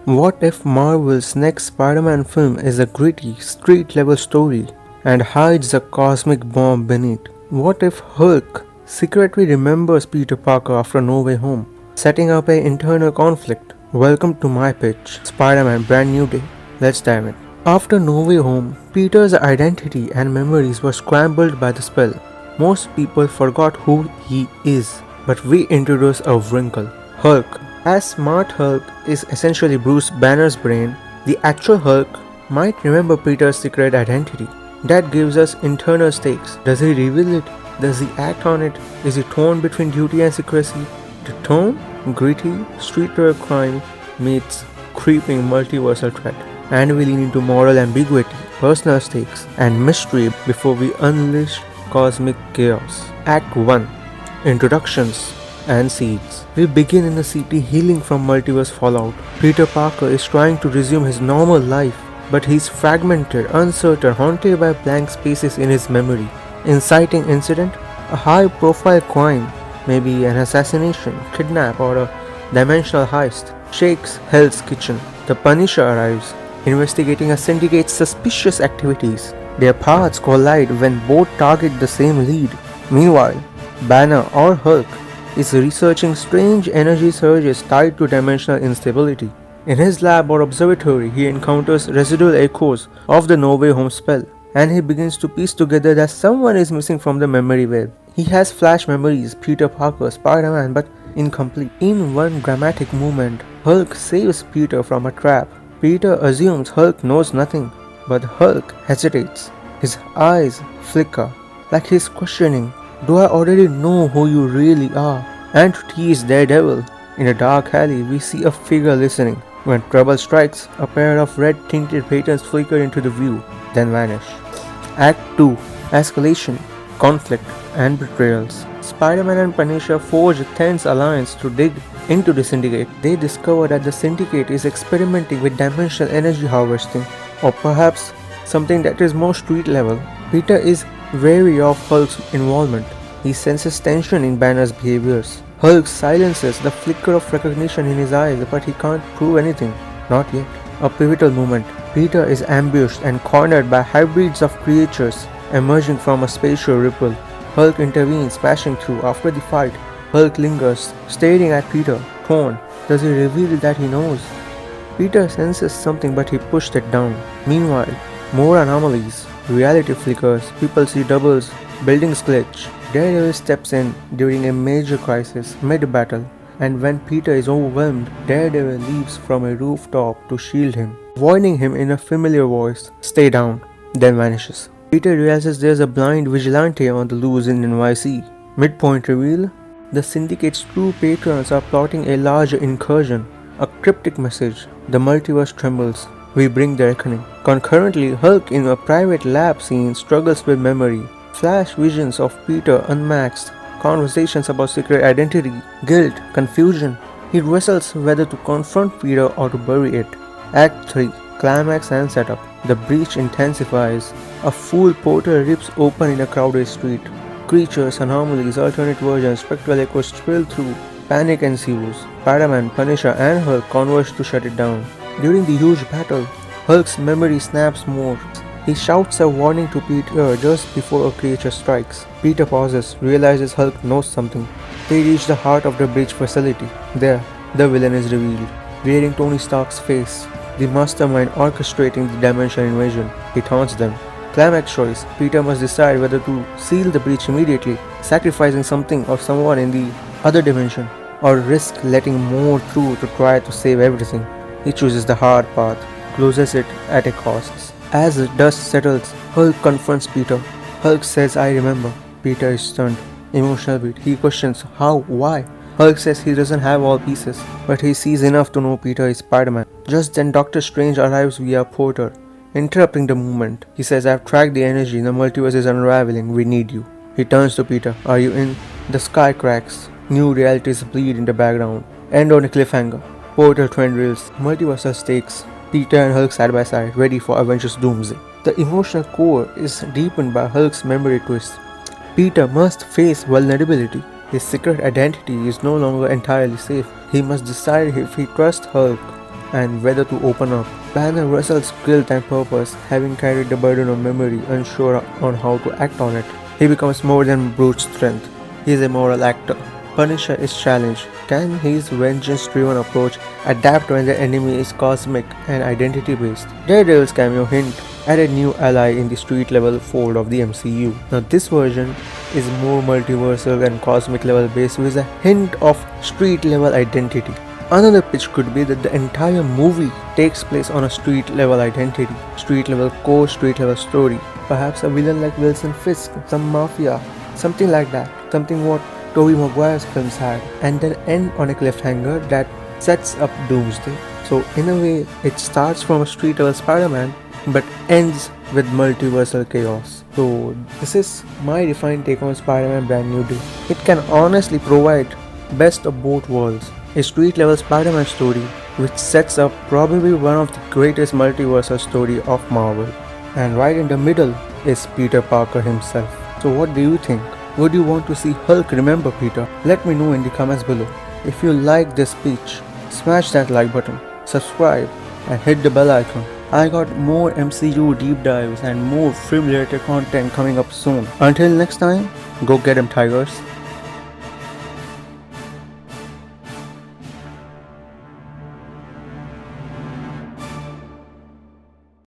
What if Marvel's next Spider-Man film is a gritty, street-level story and hides a cosmic bomb beneath? What if Hulk secretly remembers Peter Parker after No Way Home, setting up an internal conflict? Welcome to my pitch, Spider-Man Brand New Day. Let's dive in. After No Way Home, Peter's identity and memories were scrambled by the spell. Most people forgot who he is, but we introduce a wrinkle, Hulk. As Smart Hulk is essentially Bruce Banner's brain, the actual Hulk might remember Peter's secret identity. That gives us internal stakes. Does he reveal it? Does he act on it? Is he torn between duty and secrecy? The tone? Gritty, street-level crime meets creeping multiversal threat. And we lean into moral ambiguity, personal stakes, and mystery before we unleash cosmic chaos. Act 1. Introductions and seeds. We begin in a city healing from multiverse fallout. Peter Parker is trying to resume his normal life, but he's fragmented, uncertain, haunted by blank spaces in his memory. Inciting incident? A high-profile crime, maybe an assassination, kidnap, or a dimensional heist, shakes Hell's Kitchen. The Punisher arrives, investigating a syndicate's suspicious activities. Their paths collide when both target the same lead. Meanwhile, Banner or Hulk is researching strange energy surges tied to dimensional instability. In his lab or observatory, he encounters residual echoes of the No Way Home spell, and he begins to piece together that someone is missing from the memory web. He has flash memories, Peter Parker, Spider-Man, but incomplete. In one dramatic moment, Hulk saves Peter from a trap. Peter assumes Hulk knows nothing, but Hulk hesitates. His eyes flicker, like he's questioning, "Do I already know who you really are?" And to tease Daredevil, in a dark alley we see a figure listening. When trouble strikes, a pair of red-tinted patterns flicker into the view, then vanish. Act 2. Escalation, conflict, and betrayals. Spider-Man and Punisher forge a tense alliance to dig into the Syndicate. They discover that the Syndicate is experimenting with dimensional energy harvesting, or perhaps something that is more street level. Peter is wary of Hulk's involvement. He senses tension in Banner's behaviors. Hulk silences the flicker of recognition in his eyes, but he can't prove anything. Not yet. A pivotal moment. Peter is ambushed and cornered by hybrids of creatures emerging from a spatial ripple. Hulk intervenes, smashing through. After the fight, Hulk lingers, staring at Peter, torn. Does he reveal that he knows? Peter senses something, but he pushed it down. Meanwhile, more anomalies. Reality flickers, people see doubles, buildings glitch. Daredevil steps in during a major crisis, mid-battle, and when Peter is overwhelmed, Daredevil leaps from a rooftop to shield him, warning him in a familiar voice, "Stay down," then vanishes. Peter realizes there's a blind vigilante on the loose in NYC. Midpoint reveal, the Syndicate's true patrons are plotting a larger incursion. A cryptic message, the multiverse trembles. We bring the reckoning. Concurrently, Hulk in a private lab scene struggles with memory. Flash visions of Peter unmasked, conversations about secret identity, guilt, confusion. He wrestles whether to confront Peter or to bury it. Act 3. Climax and setup. The breach intensifies. A full portal rips open in a crowded street. Creatures, anomalies, alternate versions, spectral echoes spill through. Panic ensues. Spider-Man, Punisher, and Hulk converge to shut it down. During the huge battle, Hulk's memory snaps more. He shouts a warning to Peter just before a creature strikes. Peter pauses, realizes Hulk knows something. They reach the heart of the bridge facility. There, the villain is revealed, wearing Tony Stark's face, the mastermind orchestrating the dimensional invasion. He taunts them. Climax choice. Peter must decide whether to seal the breach immediately, sacrificing something or someone in the other dimension, or risk letting more through to try to save everything. He chooses the hard path, closes it at a cost. As the dust settles, Hulk confronts Peter. Hulk says, "I remember." Peter is stunned. Emotional beat. He questions how, why. Hulk says he doesn't have all pieces, but he sees enough to know Peter is Spider-Man. Just then Doctor Strange arrives via portal, interrupting the movement. He says, "I've tracked the energy, the multiverse is unraveling, we need you." He turns to Peter. "Are you in?" The sky cracks. New realities bleed in the background. End on a cliffhanger. Portal trend reels. Multiversal stakes. Peter and Hulk side by side, ready for Avengers Doomsday. The emotional core is deepened by Hulk's memory twist. Peter must face vulnerability. His secret identity is no longer entirely safe. He must decide if he trusts Hulk and whether to open up. Banner wrestles guilt and purpose, having carried the burden of memory, unsure on how to act on it. He becomes more than brute strength. He is a moral actor. Punisher is challenged. Can his vengeance-driven approach adapt when the enemy is cosmic and identity-based? Daredevil's cameo hint at a new ally in the street-level fold of the MCU. Now this version is more multiversal and cosmic-level based with a hint of street-level identity. Another pitch could be that the entire movie takes place on a street-level identity, street-level core, street-level story. Perhaps a villain like Wilson Fisk, some mafia, something like that. Something what Tobey Maguire's films had, and then end on a cliffhanger that sets up Doomsday. So in a way, it starts from a street level Spider-Man but ends with multiversal chaos. So this is my refined take on Spider-Man Brand New Day. It can honestly provide best of both worlds. A street level Spider-Man story which sets up probably one of the greatest multiversal story of Marvel. And right in the middle is Peter Parker himself. So what do you think? Would you want to see Hulk remember Peter? Let me know in the comments below. If you like this speech, smash that like button, subscribe and hit the bell icon. I got more MCU deep dives and more film related content coming up soon. Until next time, go get 'em tigers.